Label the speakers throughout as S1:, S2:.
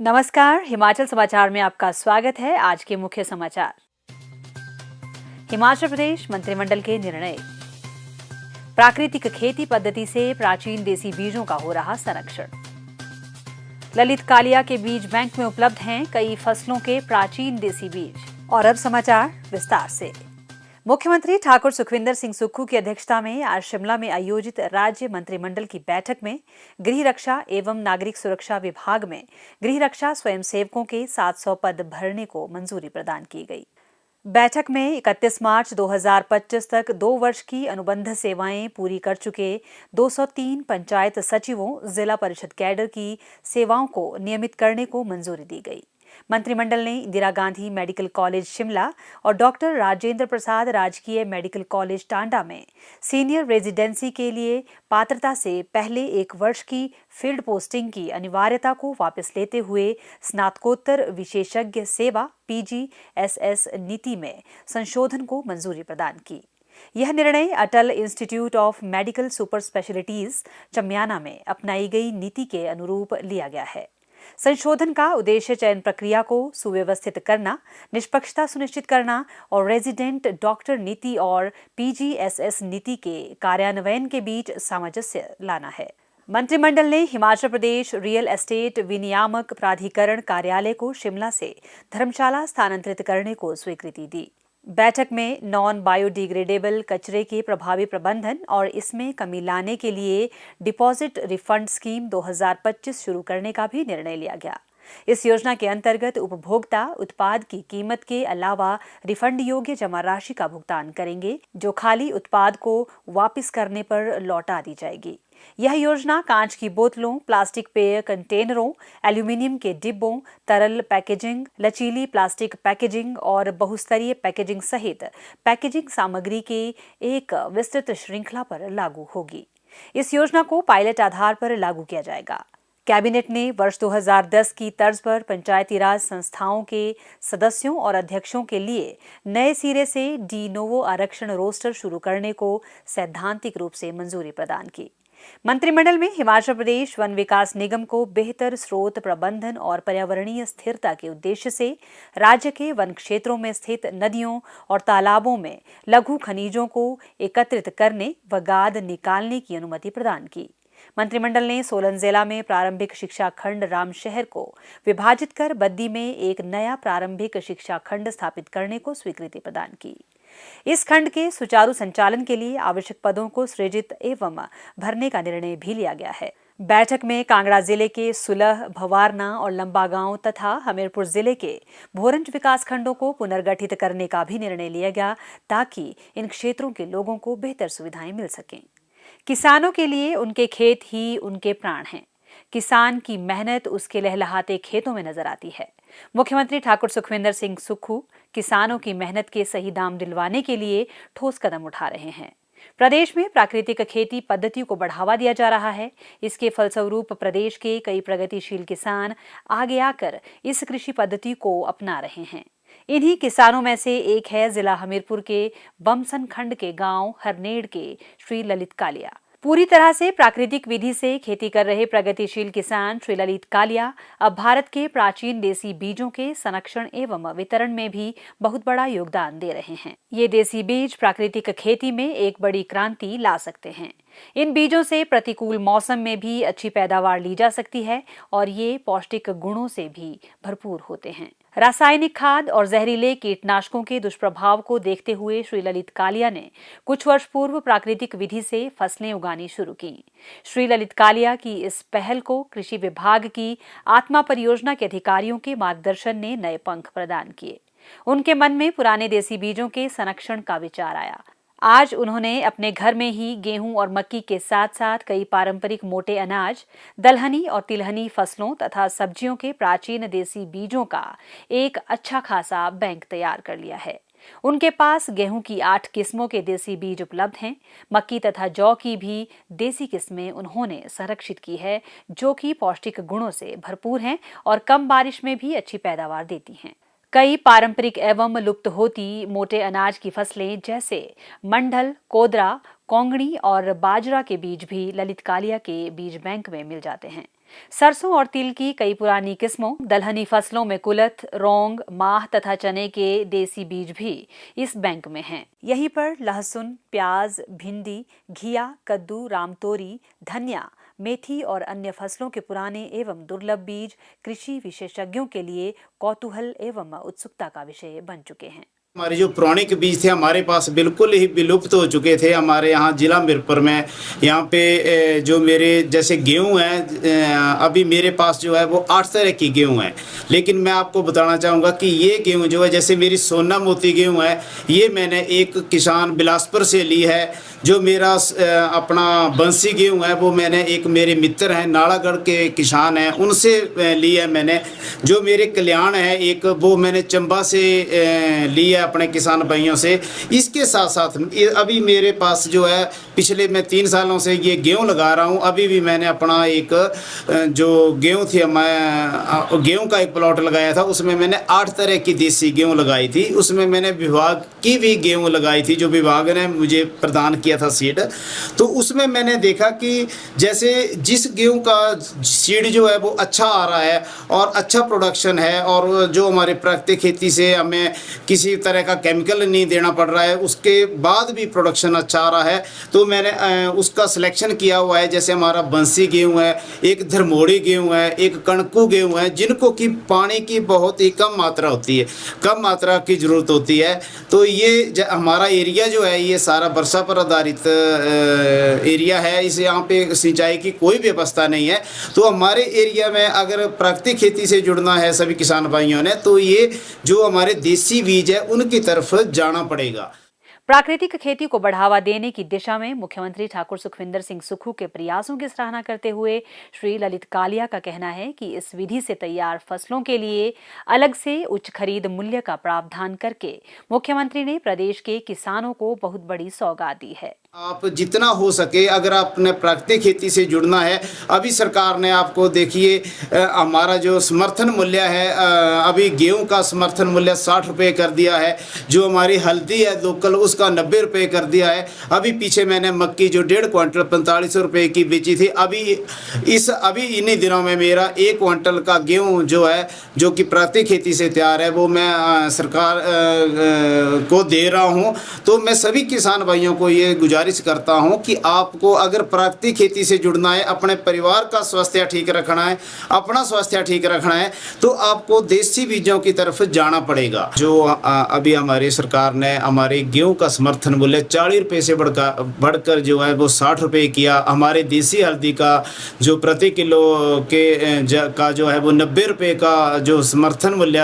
S1: नमस्कार, हिमाचल समाचार में आपका स्वागत है। आज के मुख्य समाचार। हिमाचल प्रदेश मंत्रिमंडल के निर्णय। प्राकृतिक खेती पद्धति से प्राचीन देसी बीजों का हो रहा संरक्षण। ललित कालिया के बीज बैंक में उपलब्ध हैं कई फसलों के प्राचीन देसी बीज। और अब समाचार विस्तार से। मुख्यमंत्री ठाकुर सुखविंदर सिंह सुक्खू की अध्यक्षता में आज शिमला में आयोजित राज्य मंत्रिमंडल की बैठक में गृह रक्षा एवं नागरिक सुरक्षा विभाग में गृह रक्षा स्वयंसेवकों के 700 पद भरने को मंजूरी प्रदान की गई। बैठक में 31 मार्च 2025 तक 2 वर्ष की अनुबंध सेवाएं पूरी कर चुके 203 पंचायत सचिवों, जिला परिषद कैडर की सेवाओं को नियमित करने को मंजूरी दी गई। मंत्रिमंडल ने इंदिरा गांधी मेडिकल कॉलेज शिमला और डॉक्टर राजेंद्र प्रसाद राजकीय मेडिकल कॉलेज टांडा में सीनियर रेजिडेंसी के लिए पात्रता से पहले 1 वर्ष की फील्ड पोस्टिंग की अनिवार्यता को वापस लेते हुए स्नातकोत्तर विशेषज्ञ सेवा PGSS नीति में संशोधन को मंजूरी प्रदान की। यह निर्णय Atal institute of medical super specialities Chamiyana में अपनाई गई नीति के अनुरूप लिया गया है। संशोधन का उद्देश्य चयन प्रक्रिया को सुव्यवस्थित करना, निष्पक्षता सुनिश्चित करना और रेजिडेंट डॉक्टर नीति और PGSS नीति के कार्यान्वयन के बीच सामंजस्य लाना है। मंत्रिमंडल ने हिमाचल प्रदेश रियल एस्टेट विनियामक प्राधिकरण कार्यालय को शिमला से धर्मशाला स्थानांतरित करने को स्वीकृति दी। बैठक में नॉन बायोडिग्रेडेबल कचरे के प्रभावी प्रबंधन और इसमें कमी लाने के लिए डिपॉजिट रिफंड स्कीम 2025 शुरू करने का भी निर्णय लिया गया। इस योजना के अंतर्गत उपभोक्ता उत्पाद की कीमत के अलावा रिफंड योग्य जमा राशि का भुगतान करेंगे, जो खाली उत्पाद को वापस करने पर लौटा दी जाएगी। यह योजना कांच की बोतलों, प्लास्टिक पेय कंटेनरों, एल्यूमीनियम के डिब्बों, तरल पैकेजिंग, लचीली प्लास्टिक पैकेजिंग और बहुस्तरीय पैकेजिंग सहित पैकेजिंग सामग्री के एक विस्तृत श्रृंखला पर लागू होगी। इस योजना को पायलट आधार पर लागू किया जाएगा। कैबिनेट ने वर्ष 2010 की तर्ज पर पंचायती राज संस्थाओं के सदस्यों और अध्यक्षों के लिए नए सिरे से डी नोवो आरक्षण रोस्टर शुरू करने को सैद्धांतिक रूप से मंजूरी प्रदान की। मंत्रिमंडल में हिमाचल प्रदेश वन विकास निगम को बेहतर स्रोत प्रबंधन और पर्यावरणीय स्थिरता के उद्देश्य से राज्य के वन क्षेत्रों में स्थित नदियों और तालाबों में लघु खनिजों को एकत्रित करने व गाद निकालने की अनुमति प्रदान की। मंत्रिमंडल ने सोलन जिला में प्रारंभिक शिक्षा खंड रामशहर को विभाजित कर बद्दी में एक नया प्रारंभिक शिक्षा खंड स्थापित करने को स्वीकृति प्रदान की। इस खंड के सुचारू संचालन के लिए आवश्यक पदों को सृजित एवं भरने का निर्णय भी लिया गया है। बैठक में कांगड़ा जिले के सुलह, भवारना और लंबागांव तथा हमीरपुर जिले के भोरंज विकास खंडों को पुनर्गठित करने का भी निर्णय लिया गया, ताकि इन क्षेत्रों के लोगों को बेहतर सुविधाएं मिल सकें। किसानों के लिए उनके खेत ही उनके प्राण हैं। किसान की मेहनत उसके लहलहाते खेतों में नजर आती है। मुख्यमंत्री ठाकुर सुखविंदर सिंह सुक्खू किसानों की मेहनत के सही दाम दिलवाने के लिए ठोस कदम उठा रहे हैं। प्रदेश में प्राकृतिक खेती पद्धति को बढ़ावा दिया जा रहा है। इसके फलस्वरूप प्रदेश के कई प्रगतिशील किसान आगे आकर इस कृषि पद्धति को अपना रहे हैं। इन्हीं किसानों में से एक है जिला हमीरपुर के बमसन खंड के गांव हरनेड़ के श्री ललित कालिया। पूरी तरह से प्राकृतिक विधि से खेती कर रहे प्रगतिशील किसान श्री ललित कालिया अब भारत के प्राचीन देसी बीजों के संरक्षण एवं वितरण में भी बहुत बड़ा योगदान दे रहे हैं। ये देसी बीज प्राकृतिक खेती में एक बड़ी क्रांति ला सकते हैं। इन बीजों से प्रतिकूल मौसम में भी अच्छी पैदावार ली जा सकती है और ये पौष्टिक गुणों से भी भरपूर होते हैं। रासायनिक खाद और जहरीले कीटनाशकों के दुष्प्रभाव को देखते हुए श्री ललित कालिया ने कुछ वर्ष पूर्व प्राकृतिक विधि से फसलें उगानी शुरू की। श्री ललित कालिया की इस पहल को कृषि विभाग की आत्मा परियोजना के अधिकारियों के मार्गदर्शन ने नए पंख प्रदान किए। उनके मन में पुराने देसी बीजों के संरक्षण का विचार आया। आज उन्होंने अपने घर में ही गेहूं और मक्की के साथ साथ कई पारंपरिक मोटे अनाज, दलहनी और तिलहनी फसलों तथा सब्जियों के प्राचीन देसी बीजों का एक अच्छा खासा बैंक तैयार कर लिया है। उनके पास गेहूं की 8 किस्मों के देसी बीज उपलब्ध हैं। मक्की तथा जौ की भी देसी किस्में उन्होंने संरक्षित की है, जो कि पौष्टिक गुणों से भरपूर हैं और कम बारिश में भी अच्छी पैदावार देती हैं। कई पारंपरिक एवं लुप्त होती मोटे अनाज की फसलें जैसे मंडल, कोदरा, कोंगणी और बाजरा के बीज भी ललित कालिया के बीज बैंक में मिल जाते हैं। सरसों और तिल की कई पुरानी किस्मों, दलहनी फसलों में कुलथ, रौंग, माह तथा चने के देसी बीज भी इस बैंक में हैं। यहीं पर लहसुन, प्याज, भिंडी, घिया, कद्दू, रामतोरी, धनिया, मेथी और अन्य फसलों के पुराने एवं दुर्लभ बीज कृषि विशेषज्ञों के लिए कौतूहल एवं उत्सुकता का विषय बन चुके हैं।
S2: हमारे जो पौराणिक बीज थे हमारे पास बिल्कुल ही विलुप्त हो चुके थे। हमारे यहाँ जिला मिरपुर में यहाँ पे जो मेरे जैसे गेहूँ है, अभी मेरे पास जो है वो 8 तरह की गेहूँ है। लेकिन मैं आपको बताना चाहूँगा कि ये गेहूँ जो है, जैसे मेरी सोना मोती गेहूँ है, ये मैंने एक किसान बिलासपुर से ली है। जो मेरा अपना बंसी गेहूँ है वो मैंने एक मेरे मित्र हैं नालागढ़ के किसान हैं उनसे ली है मैंने। जो मेरे कल्याण है एक, वो मैंने चंबा से ली है अपने किसान भाइयों से। इसके साथ साथ अभी मेरे पास जो है पिछले मैं 3 सालों से ये गेहूँ लगा रहा हूँ। अभी भी मैंने अपना एक जो गेहूँ थी, मैं गेहूँ का एक प्लॉट लगाया था, उसमें मैंने 8 तरह की देसी गेहूँ लगाई थी। उसमें मैंने विभाग की भी गेहूँ लगाई थी, जो विभाग ने मुझे प्रदान किया था सीड। तो उसमें मैंने देखा कि जैसे जिस गेहूँ का सीड जो है वो अच्छा आ रहा है और अच्छा प्रोडक्शन है, और जो हमारे प्राकृतिक खेती से हमें किसी तरह का केमिकल नहीं देना पड़ रहा है, उसके बाद भी प्रोडक्शन अच्छा आ रहा है, तो मैंने उसका सिलेक्शन किया हुआ है। जैसे हमारा बंसी गेहूँ है, एक धरमोड़ी गेहूँ है, एक कणकू गेहूँ है, जिनको कि पानी की बहुत ही कम मात्रा होती है, कम मात्रा की ज़रूरत होती है। तो ये हमारा एरिया जो है ये सारा वर्षा पर आधारित एरिया है। इस यहाँ पे सिंचाई की कोई व्यवस्था नहीं है। तो हमारे एरिया में अगर प्राकृतिक खेती से जुड़ना है सभी किसान भाइयों ने, तो ये जो हमारे देसी बीज है उनकी तरफ जाना पड़ेगा।
S1: प्राकृतिक खेती को बढ़ावा देने की दिशा में मुख्यमंत्री ठाकुर सुखविंदर सिंह सुक्खू के प्रयासों की सराहना करते हुए श्री ललित कालिया का कहना है कि इस विधि से तैयार फसलों के लिए अलग से उच्च खरीद मूल्य का प्रावधान करके मुख्यमंत्री ने प्रदेश के किसानों को बहुत बड़ी सौगात दी है।
S2: आप जितना हो सके अगर आपने प्राकृतिक खेती से जुड़ना है, अभी सरकार ने आपको देखिए हमारा जो समर्थन मूल्य है, अभी गेहूं का समर्थन मूल्य 60 रुपये कर दिया है। जो हमारी हल्दी है लोकल उसका 90 रुपये कर दिया है। अभी पीछे मैंने मक्की जो 1.5 क्विंटल 4500 रुपये की बेची थी, अभी इन्हीं दिनों में मेरा 1 क्विंटल का गेहूँ जो है, जो कि प्राकृतिक खेती से तैयार है, वो मैं सरकार को दे रहा हूँ। तो मैं सभी किसान भाइयों को ये गुजारिश करता हूं कि आपको अगर प्राकृतिक खेती से जुड़ना है, अपने परिवार का स्वास्थ्य ठीक रखना है, अपना स्वास्थ्य ठीक रखना है, तो आपको देसी बीजों की तरफ जाना पड़ेगा। जो अभी हमारी सरकार ने हमारे गेहूं का समर्थन मूल्य 40 रुपये से बढ़कर जो है वो 60 रुपये किया। हमारे देसी हल्दी का जो प्रति किलो का जो है वो 90 रुपये का जो समर्थन मूल्य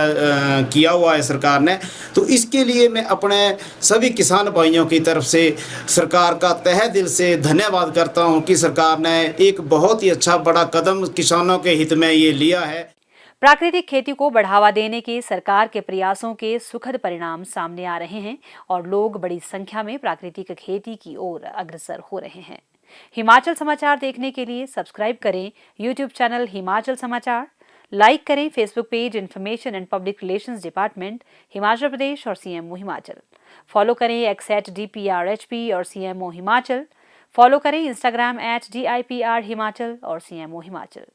S2: किया हुआ है सरकार ने। तो इसके लिए मैं अपने सभी किसान भाइयों की तरफ से सरकार का तहे दिल से धन्यवाद करता हूं कि सरकार ने एक बहुत ही अच्छा बड़ा कदम किसानों के हित में ये लिया है।
S1: प्राकृतिक खेती को बढ़ावा देने के सरकार के प्रयासों के सुखद परिणाम सामने आ रहे हैं और लोग बड़ी संख्या में प्राकृतिक खेती की ओर अग्रसर हो रहे हैं। हिमाचल समाचार देखने के लिए सब्सक्राइब करें यूट्यूब चैनल हिमाचल समाचार, लाइक करें Facebook page information and public relations department Himachal Pradesh और सीएमओ हिमाचल। फॉलो करें @DPRHP और CMO हिमाचल। फॉलो करें इंस्टाग्राम @DIPR हिमाचल और CMO हिमाचल।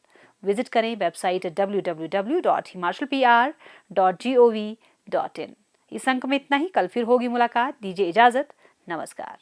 S1: विजिट करें वेबसाइट www.himalpr.gov.in। इस अंक में इतना ही। कल फिर होगी मुलाकात। दीजिए इजाजत। नमस्कार।